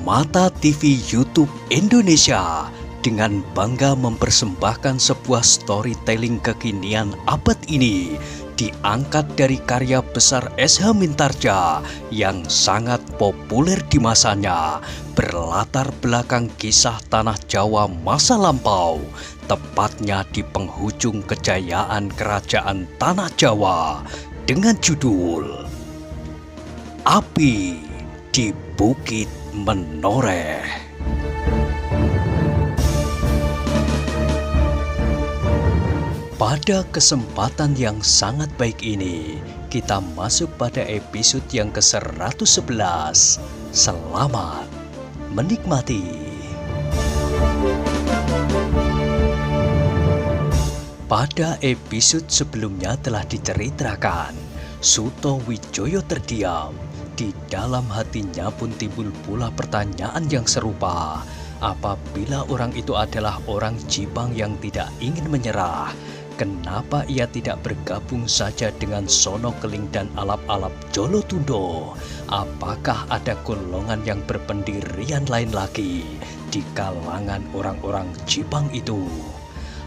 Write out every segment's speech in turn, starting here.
Mata TV YouTube Indonesia dengan bangga mempersembahkan sebuah storytelling kekinian abad ini diangkat dari karya besar S.H. Mintarja yang sangat populer di masanya, berlatar belakang kisah tanah Jawa masa lampau, tepatnya di penghujung kejayaan kerajaan tanah Jawa dengan judul Api di Bukit Menoreh. Pada kesempatan yang sangat baik ini, kita masuk pada episode yang ke-111. Selamat menikmati. Pada episode sebelumnya telah diceritakan, Suto Wijoyo terdiam. Di dalam hatinya pun timbul pula pertanyaan yang serupa. Apabila orang itu adalah orang Jipang yang tidak ingin menyerah, kenapa ia tidak bergabung saja dengan Sono Keling dan alap-alap Jolotundo? Apakah ada golongan yang berpendirian lain lagi di kalangan orang-orang Jipang itu?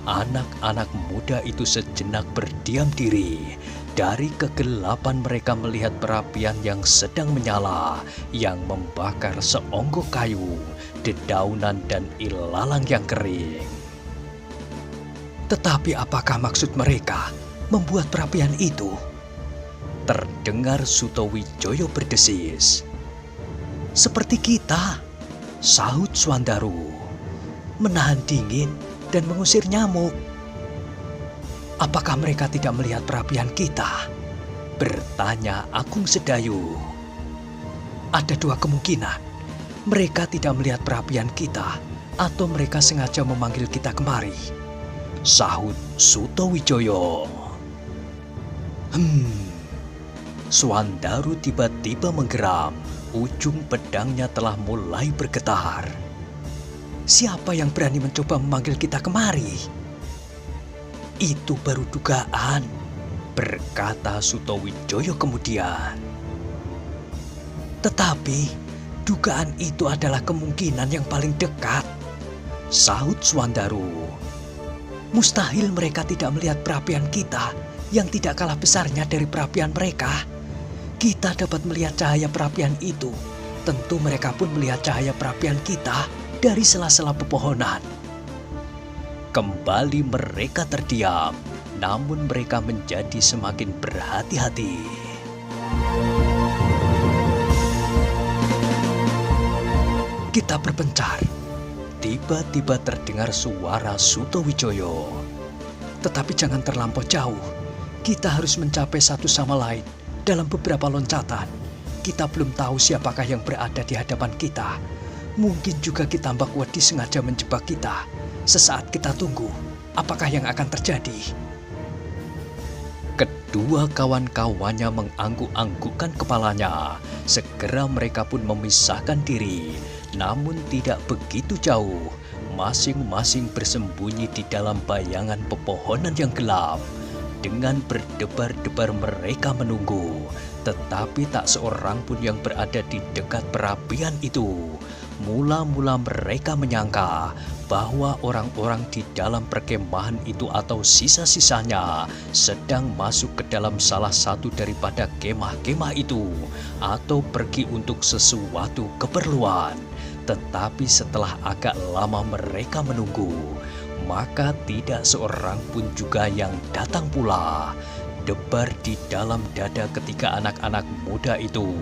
Anak-anak muda itu sejenak berdiam diri. Dari kegelapan mereka melihat perapian yang sedang menyala, yang membakar seonggok kayu, dedaunan dan ilalang yang kering. Tetapi apakah maksud mereka membuat perapian itu? Terdengar Suto Wijoyo berdesis. Seperti kita, sahut Swandaru, menahan dingin dan mengusir nyamuk. Apakah mereka tidak melihat perapian kita? Bertanya Agung Sedayu. Ada dua kemungkinan. Mereka tidak melihat perapian kita, atau mereka sengaja memanggil kita kemari, sahut Suto Wijoyo. Swandaru tiba-tiba menggeram. Ujung pedangnya telah mulai bergetar. Siapa yang berani mencoba memanggil kita kemari? Itu baru dugaan, berkata Suto Wijoyo kemudian. Tetapi dugaan itu adalah kemungkinan yang paling dekat, sahut Swandaru. Mustahil mereka tidak melihat perapian kita yang tidak kalah besarnya dari perapian mereka. Kita dapat melihat cahaya perapian itu. Tentu mereka pun melihat cahaya perapian kita dari sela-sela pepohonan. Kembali mereka terdiam, namun mereka menjadi semakin berhati-hati. Kita berpencar. Tiba-tiba terdengar suara Suto Wijoyo. Tetapi jangan terlampau jauh. Kita harus mencapai satu sama lain dalam beberapa loncatan. Kita belum tahu siapakah yang berada di hadapan kita. Mungkin juga Kitambak Wedi sengaja menjebak kita. Sesaat kita tunggu, apakah yang akan terjadi? Kedua kawan-kawannya mengangguk-anggukkan kepalanya. Segera mereka pun memisahkan diri, namun tidak begitu jauh. Masing-masing bersembunyi di dalam bayangan pepohonan yang gelap. Dengan berdebar-debar mereka menunggu, tetapi tak seorang pun yang berada di dekat perapian itu. Mula-mula mereka menyangka bahwa orang-orang di dalam perkemahan itu atau sisa-sisanya sedang masuk ke dalam salah satu daripada kemah-kemah itu atau pergi untuk sesuatu keperluan. Tetapi setelah agak lama mereka menunggu, maka tidak seorang pun juga yang datang pula. Debar di dalam dada ketika anak-anak muda itu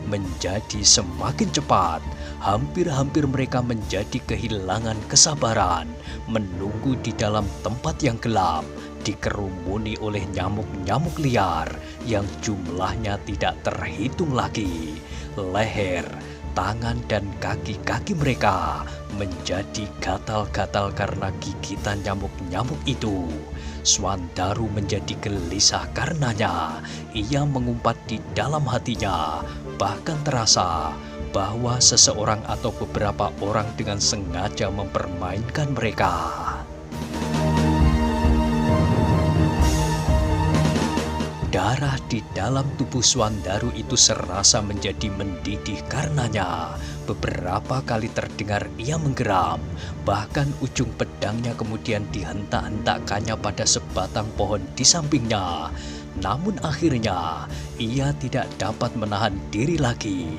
menjadi semakin cepat. Hampir-hampir mereka menjadi kehilangan kesabaran, menunggu di dalam tempat yang gelap, dikerumuni oleh nyamuk-nyamuk liar yang jumlahnya tidak terhitung lagi. Leher, tangan dan kaki-kaki mereka menjadi gatal-gatal karena gigitan nyamuk-nyamuk itu. Swandaru menjadi gelisah karenanya. Ia mengumpat di dalam hatinya, bahkan terasa bahwa seseorang atau beberapa orang dengan sengaja mempermainkan mereka. Darah di dalam tubuh Swandaru itu serasa menjadi mendidih karenanya. Beberapa kali terdengar ia menggeram, bahkan ujung pedangnya kemudian dihentak-hentakkannya pada sebatang pohon di sampingnya. Namun akhirnya ia tidak dapat menahan diri lagi.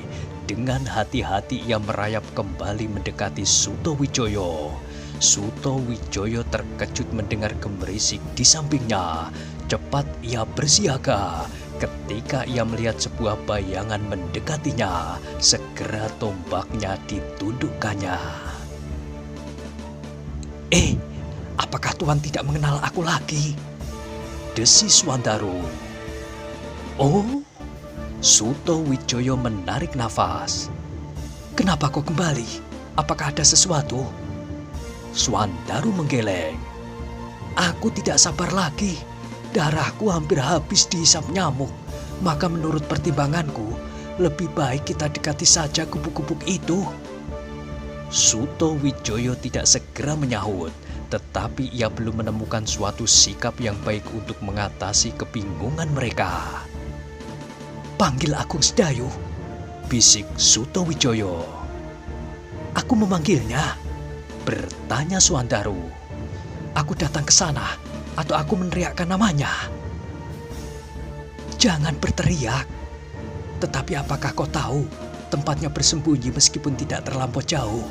Dengan hati-hati ia merayap kembali mendekati Suto Wijoyo. Suto Wijoyo terkejut mendengar gemerisik di sampingnya. Cepat ia bersiaga. Ketika ia melihat sebuah bayangan mendekatinya, segera tombaknya ditundukkannya. Apakah Tuan tidak mengenal aku lagi? Desis Swandaru. Oh, Suto Wijoyo menarik nafas. Kenapa kau kembali? Apakah ada sesuatu? Swandaru menggeleng. Aku tidak sabar lagi. Darahku hampir habis dihisap nyamuk. Maka menurut pertimbanganku, lebih baik kita dekati saja gubuk-gubuk itu. Suto Wijoyo tidak segera menyahut, tetapi ia belum menemukan suatu sikap yang baik untuk mengatasi kebingungan mereka. Panggil Agung Sedayu, bisik Suto Wijoyo. Aku memanggilnya, bertanya Swandaru. Aku datang ke sana atau aku meneriakkan namanya? Jangan berteriak. Tetapi apakah kau tahu tempatnya bersembunyi meskipun tidak terlampau jauh?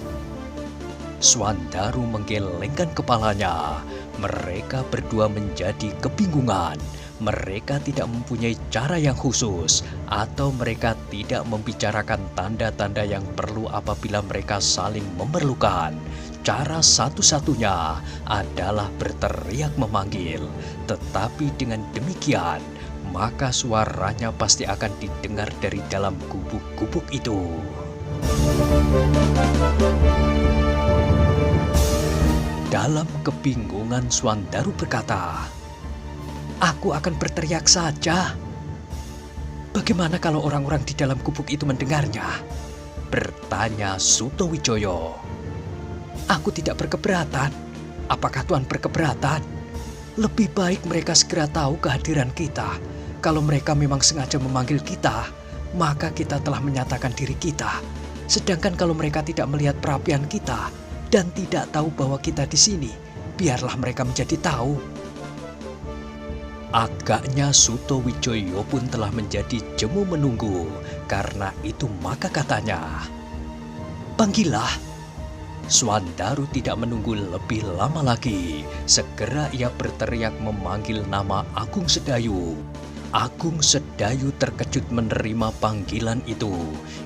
Swandaru menggelengkan kepalanya. Mereka berdua menjadi kebingungan. Mereka tidak mempunyai cara yang khusus, atau mereka tidak membicarakan tanda-tanda yang perlu apabila mereka saling memerlukan. Cara satu-satunya adalah berteriak memanggil. Tetapi dengan demikian, maka suaranya pasti akan didengar dari dalam gubuk-gubuk itu. Dalam kebingungan Swandaru berkata, aku akan berteriak saja. Bagaimana kalau orang-orang di dalam gubuk itu mendengarnya? Bertanya Suto Wijoyo. Aku tidak berkeberatan. Apakah Tuan berkeberatan? Lebih baik mereka segera tahu kehadiran kita. Kalau mereka memang sengaja memanggil kita, maka kita telah menyatakan diri kita. Sedangkan kalau mereka tidak melihat perapian kita dan tidak tahu bahwa kita di sini, biarlah mereka menjadi tahu. Agaknya Suto Wijoyo pun telah menjadi jemu menunggu. Karena itu maka katanya, panggillah. Swandaru tidak menunggu lebih lama lagi. Segera ia berteriak memanggil nama Agung Sedayu. Agung Sedayu terkejut menerima panggilan itu.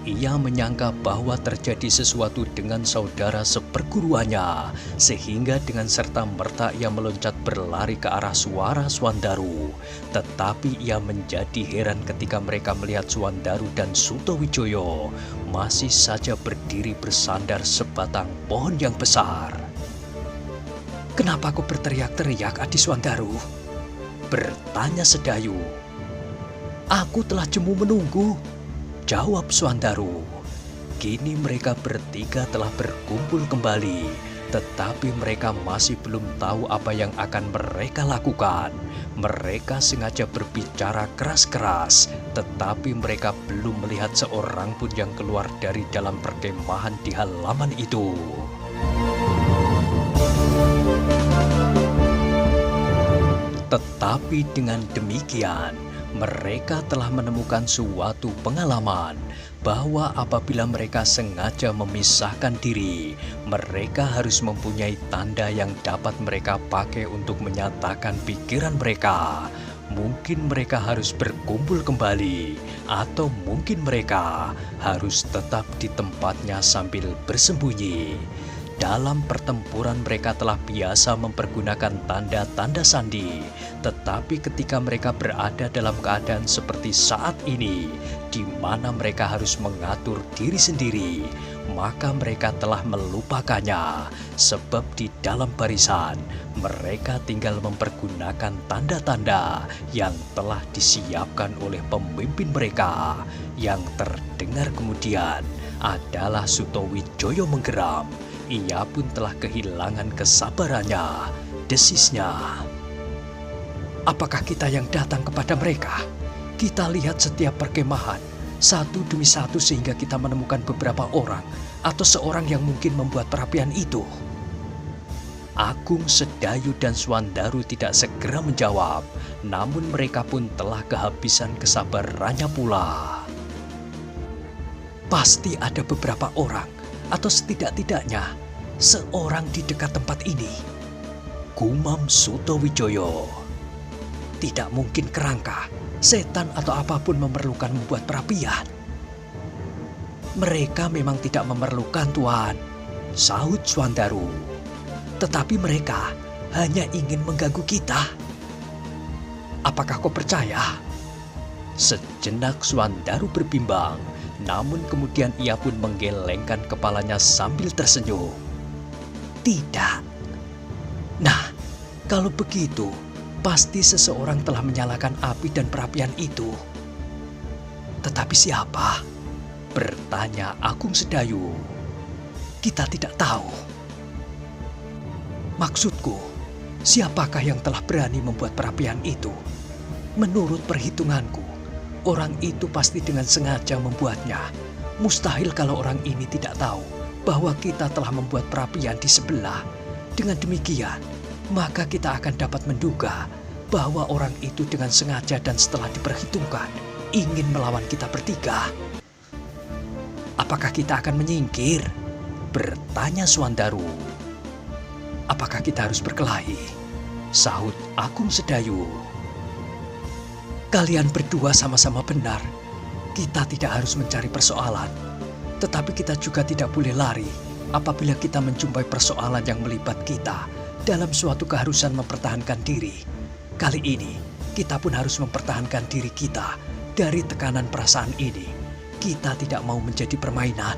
Ia menyangka bahwa terjadi sesuatu dengan saudara seperguruannya, sehingga dengan serta-merta ia meloncat berlari ke arah suara Swandaru. Tetapi ia menjadi heran ketika mereka melihat Swandaru dan Suto Wijoyo masih saja berdiri bersandar sebatang pohon yang besar. Kenapa kau berteriak-teriak, Adi Swandaru? Bertanya Sedayu. Aku telah jemu menunggu, jawab Swandaru. Kini mereka bertiga telah berkumpul kembali, tetapi mereka masih belum tahu apa yang akan mereka lakukan. Mereka sengaja berbicara keras-keras, tetapi mereka belum melihat seorang pun yang keluar dari dalam perkemahan di halaman itu. Tetapi dengan demikian, mereka telah menemukan suatu pengalaman bahwa apabila mereka sengaja memisahkan diri, mereka harus mempunyai tanda yang dapat mereka pakai untuk menyatakan pikiran mereka. Mungkin mereka harus berkumpul kembali, atau mungkin mereka harus tetap di tempatnya sambil bersembunyi. Dalam pertempuran mereka telah biasa mempergunakan tanda-tanda sandi. Tetapi ketika mereka berada dalam keadaan seperti saat ini, di mana mereka harus mengatur diri sendiri, maka mereka telah melupakannya. Sebab di dalam barisan, mereka tinggal mempergunakan tanda-tanda yang telah disiapkan oleh pemimpin mereka. Yang terdengar kemudian adalah Suto Wijoyo menggeram. Ia pun telah kehilangan kesabarannya. Desisnya, Apakah kita yang datang kepada mereka? Kita lihat setiap perkemahan, satu demi satu sehingga kita menemukan beberapa orang atau seorang yang mungkin membuat perapian itu. Agung, Sedayu, dan Swandaru tidak segera menjawab, namun mereka pun telah kehabisan kesabarannya pula. Pasti ada beberapa orang, atau setidak-tidaknya seorang di dekat tempat ini, gumam Sutowijoyo. Tidak mungkin kerangka, setan atau apapun memerlukan membuat perapian. Mereka memang tidak memerlukan, Tuan, sahut Swandaru. Tetapi mereka hanya ingin mengganggu kita. Apakah kau percaya? Sejenak Swandaru berbimbang, namun kemudian ia pun menggelengkan kepalanya sambil tersenyum. Tidak. Nah, kalau begitu, pasti seseorang telah menyalakan api dan perapian itu. Tetapi siapa? Bertanya Agung Sedayu. Kita tidak tahu. Maksudku, siapakah yang telah berani membuat perapian itu? Menurut perhitunganku, orang itu pasti dengan sengaja membuatnya. Mustahil kalau orang ini tidak tahu bahwa kita telah membuat perapian di sebelah. Dengan demikian, maka kita akan dapat menduga bahwa orang itu dengan sengaja dan setelah diperhitungkan ingin melawan kita bertiga. Apakah kita akan menyingkir? Bertanya Swandaru. Apakah kita harus berkelahi? Sahut Agung Sedayu. Kalian berdua sama-sama benar. Kita tidak harus mencari persoalan. Tetapi kita juga tidak boleh lari apabila kita menjumpai persoalan yang melibat kita dalam suatu keharusan mempertahankan diri. Kali ini, kita pun harus mempertahankan diri kita dari tekanan perasaan ini. Kita tidak mau menjadi permainan.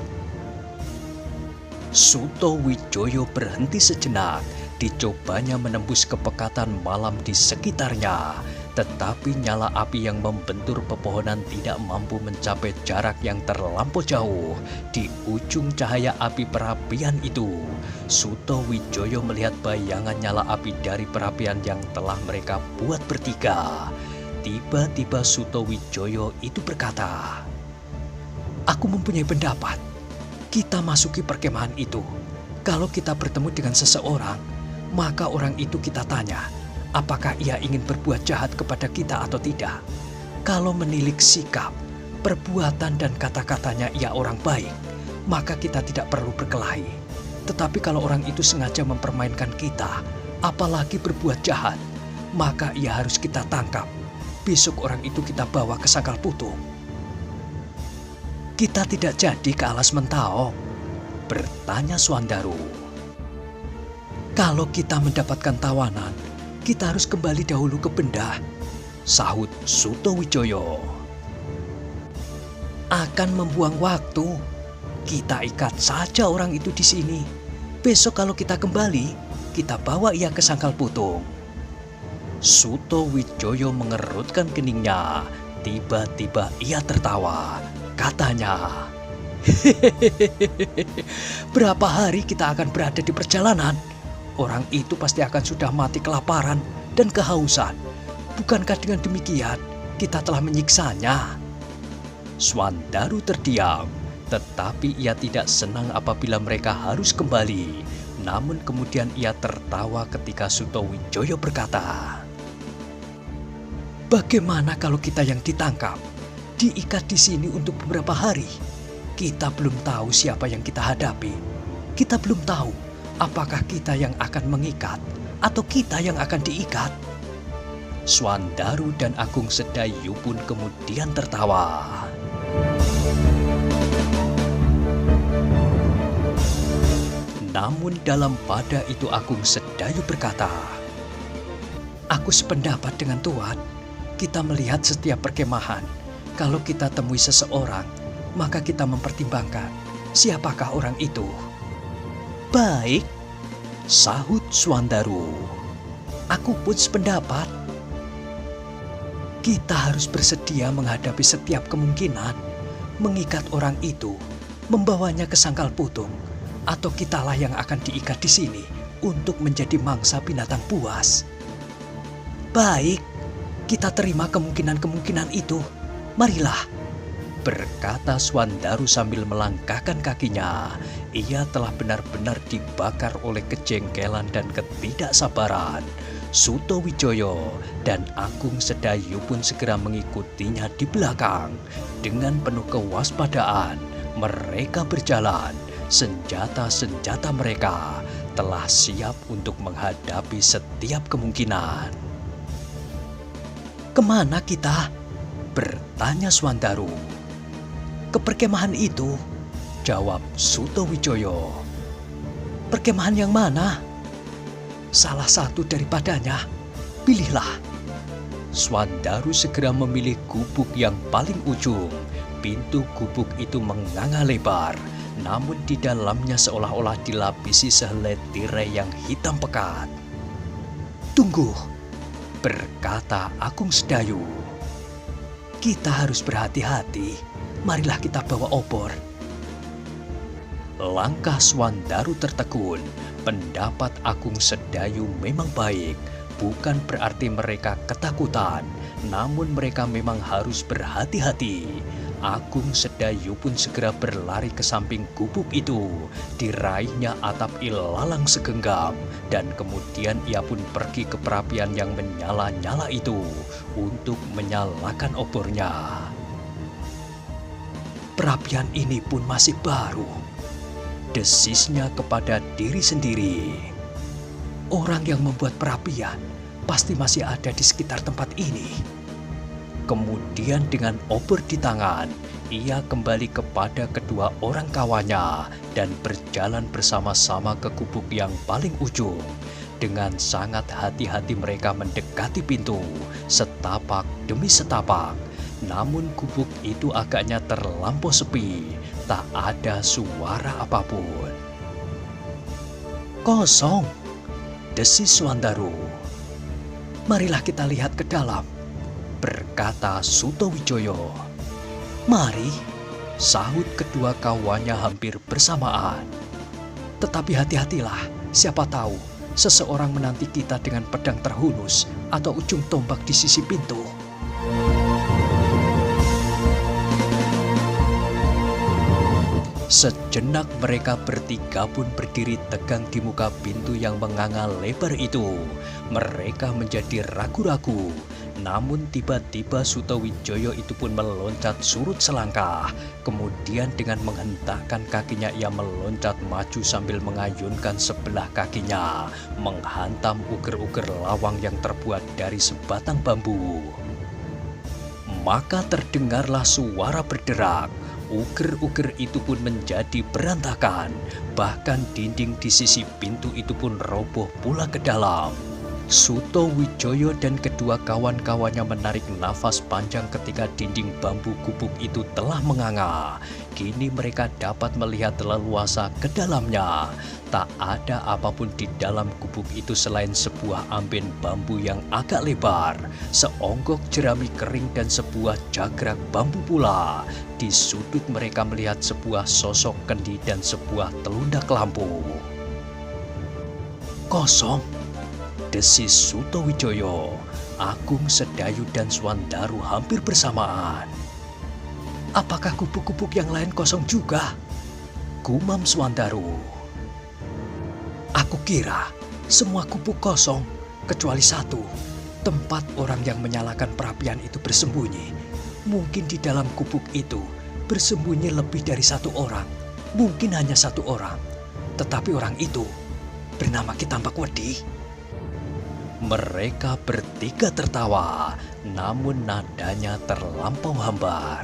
Sutowijoyo berhenti sejenak, dicobanya menembus kepekatan malam di sekitarnya. Tetapi nyala api yang membentur pepohonan tidak mampu mencapai jarak yang terlampau jauh. Di ujung cahaya api perapian itu, Sutowijoyo melihat bayangan nyala api dari perapian yang telah mereka buat bertiga. Tiba-tiba Sutowijoyo itu berkata, "Aku mempunyai pendapat. Kita masuki perkemahan itu. Kalau kita bertemu dengan seseorang, maka orang itu kita tanya, apakah ia ingin berbuat jahat kepada kita atau tidak. Kalau menilik sikap, perbuatan dan kata-katanya ia orang baik, maka kita tidak perlu berkelahi. Tetapi kalau orang itu sengaja mempermainkan kita, apalagi berbuat jahat, maka ia harus kita tangkap. Besok orang itu kita bawa ke Sangkal Putung." "Kita tidak jadi ke Alas Mentawai?" bertanya Swandaru. "Kalau kita mendapatkan tawanan, kita harus kembali dahulu ke Bendah," sahut Sutowijoyo. "Akan membuang waktu. Kita ikat saja orang itu di sini. Besok kalau kita kembali, kita bawa ia ke Sangkal Putung." Sutowijoyo mengerutkan keningnya. Tiba-tiba ia tertawa. Katanya, "Hehehe, berapa hari kita akan berada di perjalanan? Orang itu pasti akan sudah mati kelaparan dan kehausan. Bukankah dengan demikian kita telah menyiksanya?" Swandaru terdiam, tetapi ia tidak senang apabila mereka harus kembali. Namun kemudian ia tertawa ketika Sutowijoyo berkata, "Bagaimana kalau kita yang ditangkap diikat di sini untuk beberapa hari? Kita belum tahu siapa yang kita hadapi. Kita belum tahu apakah kita yang akan mengikat atau kita yang akan diikat." Swandaru dan Agung Sedayu pun kemudian tertawa. Namun dalam pada itu Agung Sedayu berkata, "Aku sependapat dengan Tuan. Kita melihat setiap perkemahan. Kalau kita temui seseorang, maka kita mempertimbangkan siapakah orang itu." "Baik," sahut Swandaru. "Aku pun sependapat. Kita harus bersedia menghadapi setiap kemungkinan. Mengikat orang itu, membawanya ke Sangkal Putung, atau kitalah yang akan diikat di sini untuk menjadi mangsa binatang buas." "Baik," Kita terima kemungkinan-kemungkinan itu. Marilah, berkata Swandaru sambil melangkahkan kakinya. Ia telah benar-benar dibakar oleh kejengkelan dan ketidaksabaran. Suto Wijoyo dan Agung Sedayu pun segera mengikutinya di belakang. Dengan penuh kewaspadaan, mereka berjalan. Senjata-senjata mereka telah siap untuk menghadapi setiap kemungkinan. "Kemana kita?" bertanya Swandaru. "Ke perkemahan itu," jawab Suto Wijoyo. "Perkemahan yang mana?" "Salah satu daripadanya, pilihlah." Swandaru segera memilih gubuk yang paling ujung. Pintu gubuk itu menganga lebar, namun di dalamnya seolah-olah dilapisi sehelai tirai yang hitam pekat. "Tunggu," berkata Agung Sedayu. "Kita harus berhati-hati. Marilah kita bawa obor." Langkah Swandaru tertegun. Pendapat Agung Sedayu memang baik. Bukan berarti mereka ketakutan, namun mereka memang harus berhati-hati. Agung Sedayu pun segera berlari ke samping gubuk itu. Diraihnya atap ilalang segenggam, dan kemudian ia pun pergi ke perapian yang menyala-nyala itu untuk menyalakan obornya. "Perapian ini pun masih baru," desisnya kepada diri sendiri. "Orang yang membuat perapian pasti masih ada di sekitar tempat ini." Kemudian dengan obor di tangan, ia kembali kepada kedua orang kawannya dan berjalan bersama-sama ke gubuk yang paling ujung. Dengan sangat hati-hati mereka mendekati pintu, setapak demi setapak. Namun gubuk itu agaknya terlampau sepi, tak ada suara apapun. "Kosong," desis Swandaru. "Marilah kita lihat ke dalam," berkata Suto Wijoyo. "Mari," sahut kedua kawannya hampir bersamaan. "Tetapi hati-hatilah, siapa tahu seseorang menanti kita dengan pedang terhunus atau ujung tombak di sisi pintu." Sejenak mereka bertiga pun berdiri tegang di muka pintu yang menganga lebar itu. Mereka menjadi ragu-ragu. Namun tiba-tiba Suto Wijoyo itu pun meloncat surut selangkah. Kemudian dengan menghentakkan kakinya ia meloncat maju sambil mengayunkan sebelah kakinya, menghantam uger-uger lawang yang terbuat dari sebatang bambu. Maka terdengarlah suara berderak. Uger-uger itu pun menjadi berantakan. Bahkan dinding di sisi pintu itu pun roboh pula ke dalam. Suto Wijoyo dan kedua kawan-kawannya menarik nafas panjang ketika dinding bambu gubuk itu telah menganga. Kini mereka dapat melihat leluasa ke dalamnya. Tak ada apapun di dalam gubuk itu selain sebuah amben bambu yang agak lebar, seonggok jerami kering dan sebuah jagrak bambu pula. Di sudut mereka melihat sebuah sosok kendi dan sebuah telundak lampu. "Kosong," desis Suto Wijoyo. Agung Sedayu dan Swandaru hampir bersamaan. "Apakah gubuk-gubuk yang lain kosong juga?" gumam Swandaru. "Aku kira semua gubuk kosong kecuali satu, tempat orang yang menyalakan perapian itu bersembunyi. Mungkin di dalam gubuk itu bersembunyi lebih dari satu orang, mungkin hanya satu orang. Tetapi orang itu bernama Kitambak Wedi." Mereka bertiga tertawa, namun nadanya terlampau hambar.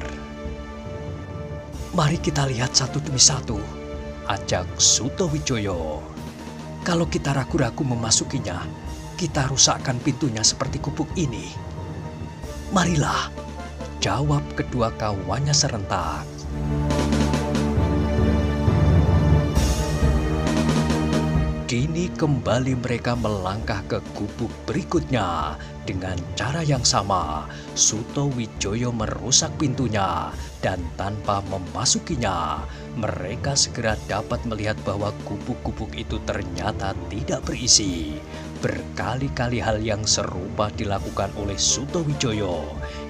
"Mari kita lihat satu demi satu," ajak Suto Wijoyo. "Kalau kita ragu-ragu memasukinya, kita rusakkan pintunya seperti gubuk ini." "Marilah," jawab kedua kawannya serentak. Kini kembali mereka melangkah ke gubuk berikutnya. Dengan cara yang sama, Suto Wijoyo merusak pintunya dan tanpa memasukinya, mereka segera dapat melihat bahwa gubuk-gubuk itu ternyata tidak berisi. Berkali-kali hal yang serupa dilakukan oleh Sutowijoyo.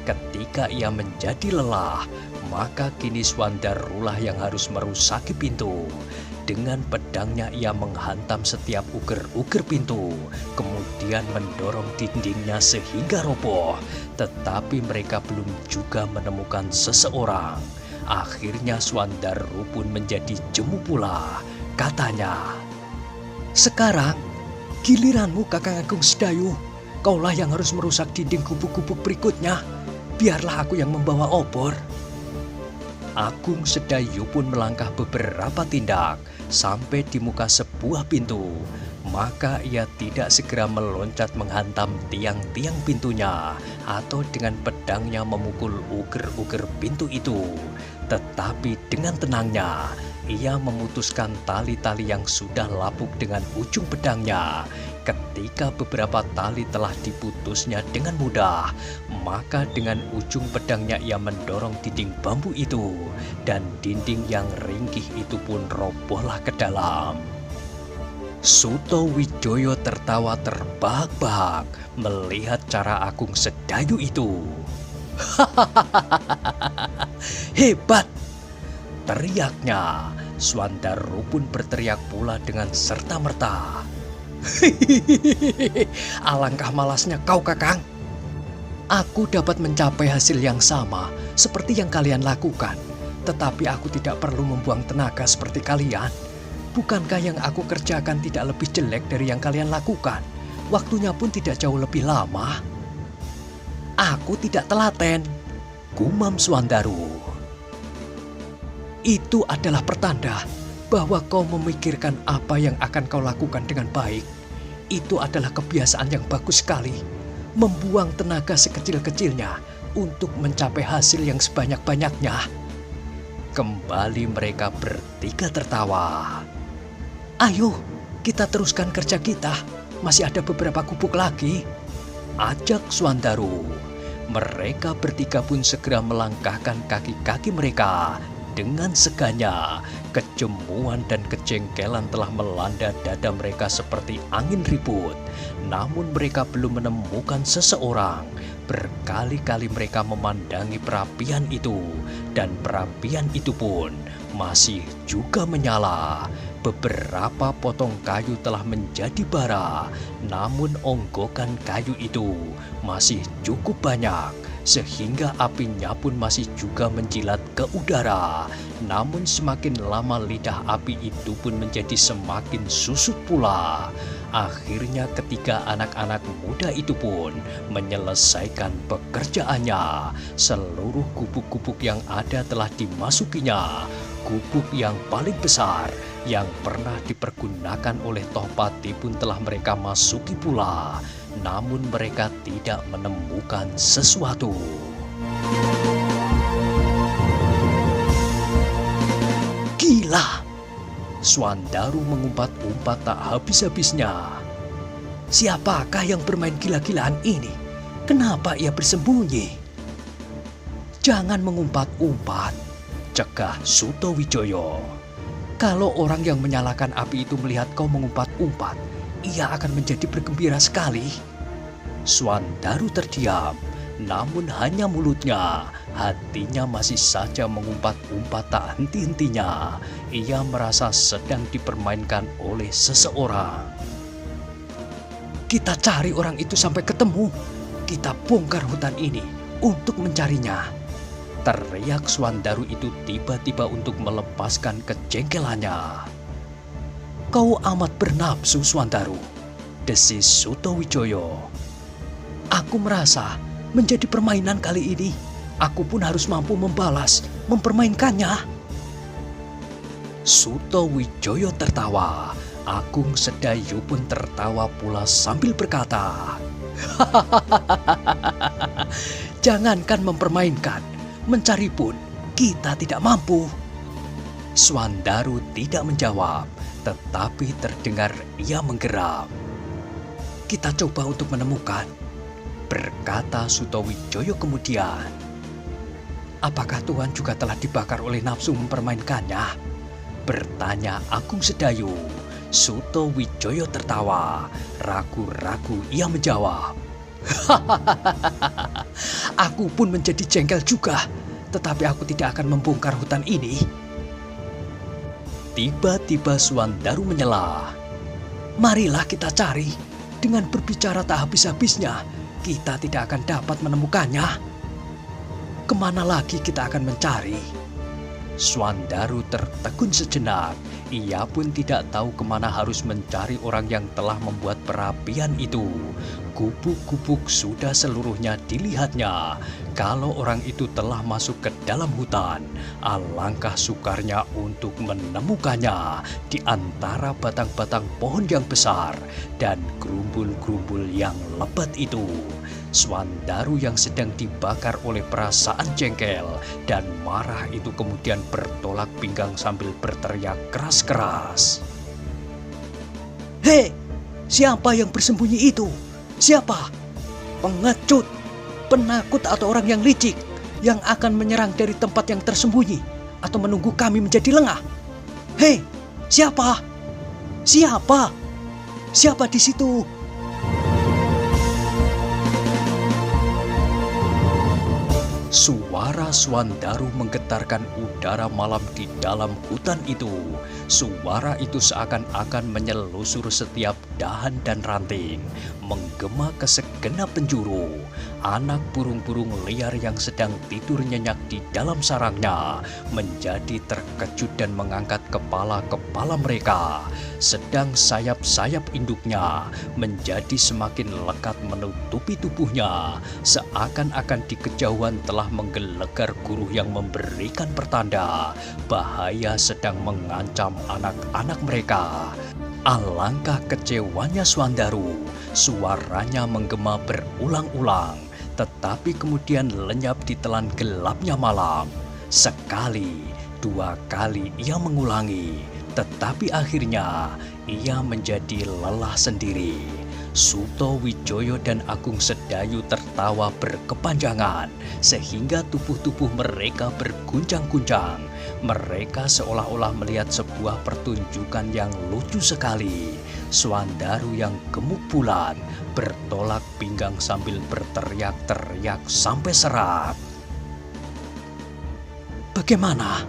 Ketika ia menjadi lelah, maka kini Swandarulah yang harus merusaki pintu. Dengan pedangnya ia menghantam setiap uger-uger pintu, kemudian mendorong dindingnya sehingga roboh. Tetapi mereka belum juga menemukan seseorang. Akhirnya Swandaru pun menjadi jemu pula. Katanya, "Sekarang giliranmu Kakang Agung Sedayu. Kaulah yang harus merusak dinding gubuk-gubuk berikutnya. Biarlah aku yang membawa obor." Agung Sedayu pun melangkah beberapa tindak sampai di muka sebuah pintu. Maka ia tidak segera meloncat menghantam tiang-tiang pintunya atau dengan pedangnya memukul uger-uger pintu itu. Tetapi dengan tenangnya, ia memutuskan tali-tali yang sudah lapuk dengan ujung pedangnya. Ketika beberapa tali telah diputusnya dengan mudah, maka dengan ujung pedangnya ia mendorong dinding bambu itu, dan dinding yang ringkih itu pun robohlah ke dalam. Sutowijoyo tertawa terbahak-bahak melihat cara Agung Sedayu itu. "Hebat!" teriaknya. Swandaru pun berteriak pula dengan serta-merta. "Alangkah malasnya kau, Kakang. Aku dapat mencapai hasil yang sama seperti yang kalian lakukan, tetapi aku tidak perlu membuang tenaga seperti kalian. Bukankah yang aku kerjakan tidak lebih jelek dari yang kalian lakukan? Waktunya pun tidak jauh lebih lama." "Aku tidak telaten," gumam Swandaru. "Itu adalah pertanda bahwa kau memikirkan apa yang akan kau lakukan dengan baik. Itu adalah kebiasaan yang bagus sekali. Membuang tenaga sekecil-kecilnya untuk mencapai hasil yang sebanyak-banyaknya." Kembali mereka bertiga tertawa. "Ayo, kita teruskan kerja kita. Masih ada beberapa gubuk lagi," ajak Swandaru. Mereka bertiga pun segera melangkahkan kaki-kaki mereka. Dengan seganya, kecemuan dan kejengkelan telah melanda dada mereka seperti angin ribut. Namun mereka belum menemukan seseorang. Berkali-kali mereka memandangi perapian itu, dan perapian itu pun masih juga menyala. Beberapa potong kayu telah menjadi bara, namun onggokan kayu itu masih cukup banyak, sehingga apinya pun masih juga menjilat ke udara. Namun semakin lama lidah api itu pun menjadi semakin susut pula. Akhirnya ketiga anak-anak muda itu pun menyelesaikan pekerjaannya. Seluruh gubuk-gubuk yang ada telah dimasukinya. Gubuk yang paling besar yang pernah dipergunakan oleh Tohpati pun telah mereka masuki pula. Namun mereka tidak menemukan sesuatu. "Gila!" Swandaru mengumpat-umpat tak habis-habisnya. "Siapakah yang bermain gila-gilaan ini? Kenapa ia bersembunyi?" "Jangan mengumpat-umpat," cegah Sutowijoyo. "Kalau orang yang menyalakan api itu melihat kau mengumpat-umpat, ia akan menjadi bergembira sekali." Swandaru terdiam, namun hanya mulutnya. Hatinya masih saja mengumpat-umpat tak henti-hentinya. Ia merasa sedang dipermainkan oleh seseorang. "Kita cari orang itu sampai ketemu. Kita bongkar hutan ini untuk mencarinya," teriak Swandaru itu tiba-tiba untuk melepaskan kejengkelannya. "Kau amat bernafsu, Swandaru," desis Sutowijoyo. "Aku merasa menjadi permainan kali ini. Aku pun harus mampu membalas, mempermainkannya." Sutowijoyo tertawa. Agung Sedayu pun tertawa pula sambil berkata, "Jangankan mempermainkan, mencari pun kita tidak mampu." Swandaru tidak menjawab, tetapi terdengar ia menggeram. "Kita coba untuk menemukan," berkata Sutowijoyo kemudian. "Apakah Tuhan juga telah dibakar oleh nafsu mempermainkannya?" bertanya Agung Sedayu. Suto Wijoyo tertawa. Ragu-ragu ia menjawab, "Aku pun menjadi jengkel juga, tetapi aku tidak akan membongkar hutan ini." Tiba-tiba Suandaru menyela, "Marilah kita cari. Dengan berbicara tak habis-habisnya, kita tidak akan dapat menemukannya. Kemana lagi kita akan mencari?" Suandaru tertegun sejenak. Ia pun tidak tahu kemana harus mencari orang yang telah membuat perapian itu. Gubuk-gubuk sudah seluruhnya dilihatnya. Kalau orang itu telah masuk ke dalam hutan, alangkah sukarnya untuk menemukannya di antara batang-batang pohon yang besar dan gerumbul-gerumbul yang lebat itu. Suandaru yang sedang dibakar oleh perasaan jengkel dan marah itu kemudian bertolak pinggang sambil berteriak keras-keras, "Hei, siapa yang bersembunyi itu? Siapa? Pengecut, penakut atau orang yang licik yang akan menyerang dari tempat yang tersembunyi atau menunggu kami menjadi lengah? Hei, siapa? Siapa? Siapa di situ?" Suara Suandaru menggetarkan udara malam di dalam hutan itu. Suara itu seakan-akan menyelusur setiap dahan dan ranting, menggema ke segenap penjuru. Anak burung-burung liar yang sedang tidur nyenyak di dalam sarangnya menjadi terkejut dan mengangkat kepala-kepala mereka. Sedang sayap-sayap induknya menjadi semakin lekat menutupi tubuhnya, seakan-akan di kejauhan telah menggelegar guruh yang memberikan pertanda bahaya sedang mengancam anak-anak mereka. Alangkah kecewanya Suandaru. Suaranya menggema berulang-ulang, tetapi kemudian lenyap di telan gelapnya malam. Sekali, dua kali ia mengulangi, tetapi akhirnya ia menjadi lelah sendiri. Suto Wijoyo dan Agung Sedayu tertawa berkepanjangan sehingga tubuh-tubuh mereka berguncang-guncang. Mereka seolah-olah melihat sebuah pertunjukan yang lucu sekali. Suandaru yang gemuk bulat bertolak pinggang sambil berteriak-teriak sampai serak. "Bagaimana?"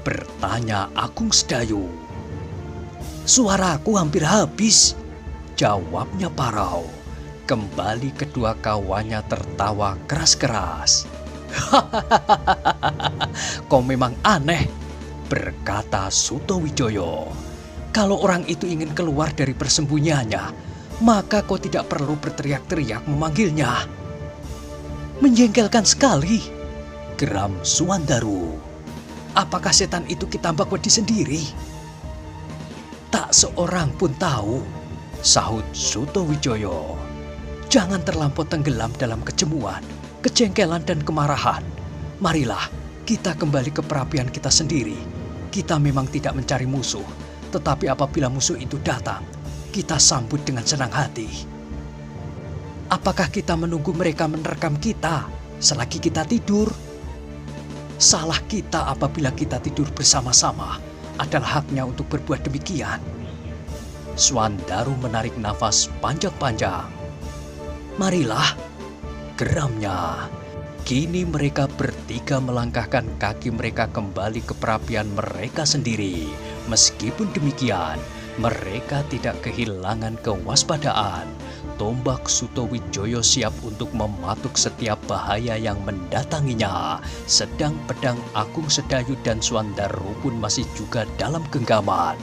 bertanya Agung Sedayu. "Suaraku hampir habis," jawabnya Parau. Kembali kedua kawannya tertawa keras-keras. "Kau memang aneh," berkata Suto Wijoyo. "Kalau orang itu ingin keluar dari persembunyiannya, maka kau tidak perlu berteriak-teriak memanggilnya." "Menjengkelkan sekali," geram Suandaru. "Apakah setan itu Kitambak Wedi sendiri?" "Tak seorang pun tahu," sahut Suto Wijoyo. "Jangan terlampau tenggelam dalam kecemuan, kejengkelan dan kemarahan. Marilah kita kembali ke perapian kita sendiri. Kita memang tidak mencari musuh, tetapi apabila musuh itu datang, kita sambut dengan senang hati. Apakah kita menunggu mereka menerkam kita selagi kita tidur? Salah kita apabila kita tidur bersama-sama. Adalah haknya untuk berbuat demikian." Suandaru menarik nafas panjang-panjang. "Marilah," geramnya. Kini mereka bertiga melangkahkan kaki mereka kembali ke perapian mereka sendiri. Meskipun demikian, mereka tidak kehilangan kewaspadaan. Tombak Suto Wijoyo siap untuk mematuk setiap bahaya yang mendatanginya. Sedang pedang Agung Sedayu dan Suandaru pun masih juga dalam genggaman.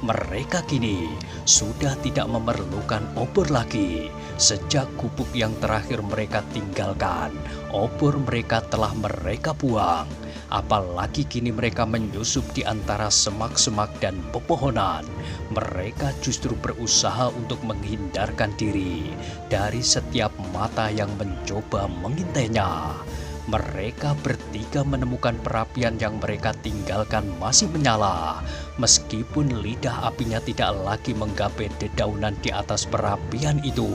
Mereka kini sudah tidak memerlukan obor lagi. Sejak gubuk yang terakhir mereka tinggalkan, obor mereka telah mereka buang. Apalagi kini mereka menyusup di antara semak-semak dan pepohonan. Mereka justru berusaha untuk menghindarkan diri dari setiap mata yang mencoba mengintainya. Mereka bertiga menemukan perapian yang mereka tinggalkan masih menyala. Meskipun lidah apinya tidak lagi menggapai dedaunan di atas perapian itu,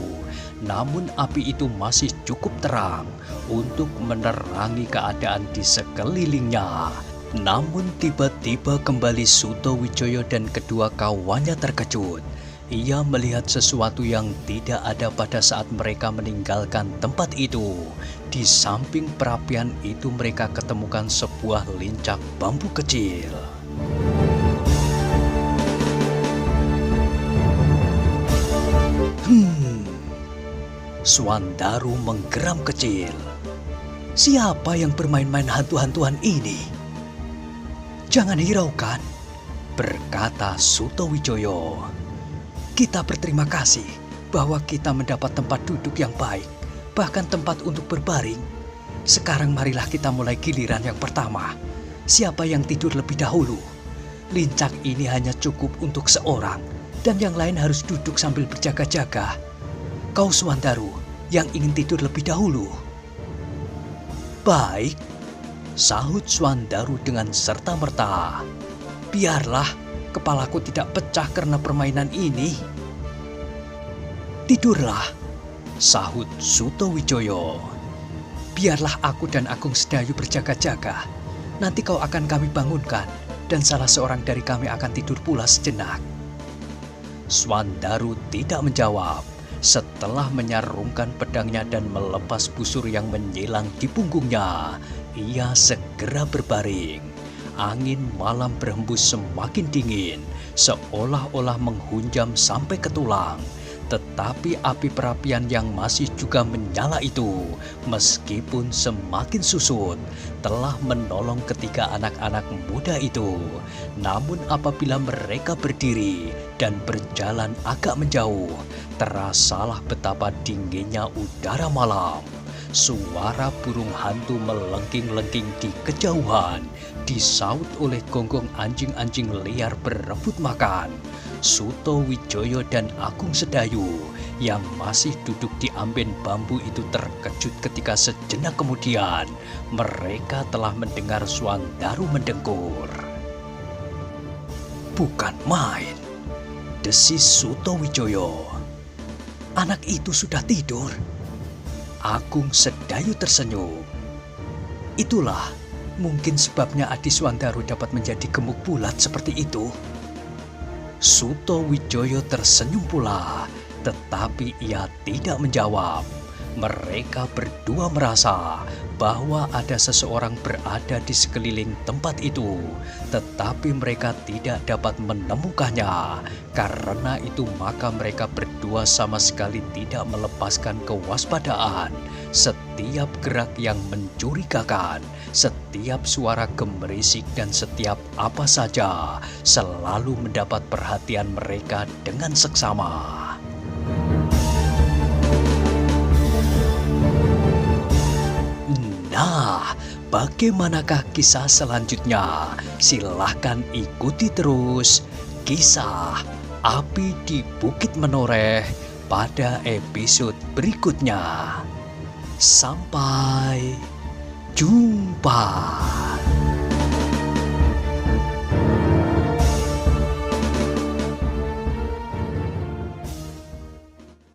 namun api itu masih cukup terang untuk menerangi keadaan di sekelilingnya. Namun tiba-tiba kembali Suto Wijoyo dan kedua kawannya terkejut. Ia melihat sesuatu yang tidak ada pada saat mereka meninggalkan tempat itu. Di samping perapian itu mereka ketemukan sebuah lincak bambu kecil. Swandaru menggeram kecil. Siapa yang bermain-main hantu-hantuan ini? Jangan hiraukan, berkata Suto Wijoyo. Kita berterima kasih bahwa kita mendapat tempat duduk yang baik, bahkan tempat untuk berbaring. Sekarang marilah kita mulai giliran yang pertama. Siapa yang tidur lebih dahulu? Lincak ini hanya cukup untuk seorang, dan yang lain harus duduk sambil berjaga-jaga. Kau Swandaru yang ingin tidur lebih dahulu. Baik, sahut Swandaru dengan serta-merta. Biarlah kepalaku tidak pecah karena permainan ini. Tidurlah, sahut Suto Wijoyo. Biarlah aku dan Agung Sedayu berjaga-jaga. Nanti kau akan kami bangunkan dan salah seorang dari kami akan tidur pula sejenak. Swandaru tidak menjawab. Setelah menyarungkan pedangnya dan melepas busur yang menyilang di punggungnya, ia segera berbaring. Angin malam berhembus semakin dingin, seolah-olah menghunjam sampai ke tulang. Tetapi api perapian yang masih juga menyala itu, meskipun semakin susut, telah menolong ketiga anak-anak muda itu. Namun apabila mereka berdiri dan berjalan agak menjauh, terasalah betapa dinginnya udara malam. Suara burung hantu melengking-lengking di kejauhan, disaut oleh gonggong anjing-anjing liar berebut makan. Suto Wijoyo dan Agung Sedayu yang masih duduk di amben bambu itu terkejut ketika sejenak kemudian mereka telah mendengar Swandaru mendengkur. Bukan main, desis Suto Wijoyo. Anak itu sudah tidur. Agung Sedayu tersenyum. Itulah mungkin sebabnya Adi Swandaru dapat menjadi gemuk bulat seperti itu. Suto Wijoyo tersenyum pula, tetapi ia tidak menjawab. Mereka berdua merasa bahwa ada seseorang berada di sekeliling tempat itu, tetapi mereka tidak dapat menemukannya. Karena itu maka mereka berdua sama sekali tidak melepaskan kewaspadaan. Setiap gerak yang mencurigakan, setiap suara gemerisik dan setiap apa saja selalu mendapat perhatian mereka dengan seksama. Nah, bagaimanakah kisah selanjutnya? Silahkan ikuti terus kisah Api di Bukit Menoreh pada episode berikutnya. Sampai jumpa.